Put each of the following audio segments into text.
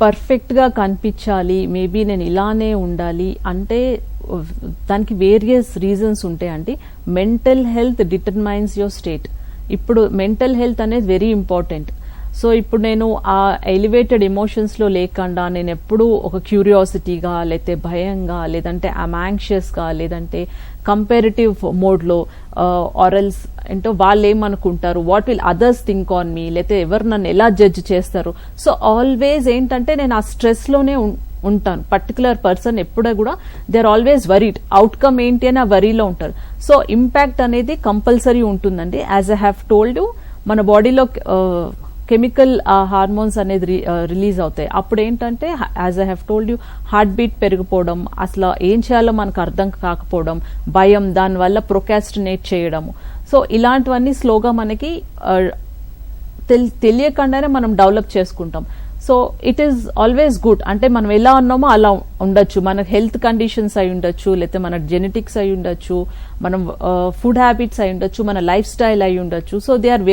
పర్ఫెక్ట్గా కనిపించాలి, మేబీ నేను ఇలానే ఉండాలి అంటే దానికి వేరియస్ రీజన్స్ ఉంటాయండి. Mental health determines your state. ఇప్పుడు మెంటల్ హెల్త్ అనేది వెరీ ఇంపార్టెంట్. సో ఇప్పుడు నేను ఆ ఎలివేటెడ్ ఎమోషన్స్లో లేకుండా నేను ఎప్పుడూ ఒక క్యూరియాసిటీగా, లేదంటే భయంగా, లేదంటే ఐమ్ యాంగ్షియస్గా, లేదంటే కంపారిటివ్ మోడ్లో, ఆరల్స్ ఏంటో వాళ్ళు ఏమనుకుంటారు, what will others think on me, లేకపోతే ఎవరు నన్ను ఎలా జడ్జ్ చేస్తారు. సో ఆల్వేస్ ఏంటంటే నేను ఆ స్ట్రెస్లోనే ఉంటాను. పర్టికులర్ పర్సన్ ఎప్పుడూ కూడా they are always worried, outcome ఏంటి అని ఆ వరీలో ఉంటారు. సో ఇంపాక్ట్ అనేది కంపల్సరీ ఉంటుందండి. As I have told you, మన బాడీలో కెమికల్ హార్మోన్స్ అనేది రిలీజ్ అవుతాయి. అప్పుడు ఏంటంటే as I have told you, heart beat పెరిగిపోవడం, అసలు ఏం చేయాలో మనకు అర్థం కాకపోవడం, భయం, దానివల్ల ప్రొకాస్టినేట్ చేయడము. సో ఇలాంటివన్నీ స్లోగా మనకి తెలియకుండానే మనం డెవలప్ చేసుకుంటాం. So it is always good. అంటే మనం ఎలా ఉన్నామో అలా ఉండొచ్చు. మన హెల్త్ కండిషన్స్ అయి ఉండొచ్చు, లేకపోతే మన జెనెటిక్స్ అయి ఉండొచ్చు, మనం ఫుడ్ హ్యాబిట్స్ అయి ఉండొచ్చు, మన లైఫ్ స్టైల్ అయి ఉండొచ్చు. So they are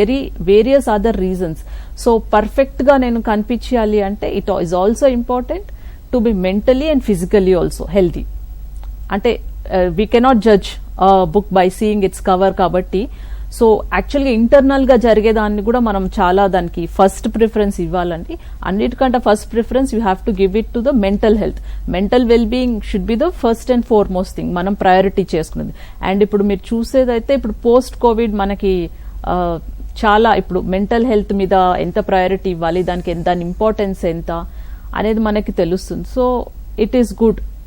various other reasons. So perfect గా నేను కనిపించాలి అంటే it is also important to be mentally and physically also healthy. అంటే we cannot judge book by seeing its cover కాబట్టి. సో యాక్చువల్గా ఇంటర్నల్ గా జరిగేదాన్ని కూడా మనం చాలా దానికి ఫస్ట్ ప్రిఫరెన్స్ ఇవ్వాలండి. అన్నిటికంటే first preference you have to give it to the mental health. Mental well being should be the first and foremost thing మనం ప్రయారిటీ చేసుకున్నది. అండ్ ఇప్పుడు మీరు చూసేదైతే ఇప్పుడు పోస్ట్ కోవిడ్ మనకి చాలా ఇప్పుడు మెంటల్ హెల్త్ మీద ఎంత ప్రయారిటీ ఇవ్వాలి, దానికి దాని ఇంపార్టెన్స్ ఎంత అనేది మనకి తెలుస్తుంది. So it is good.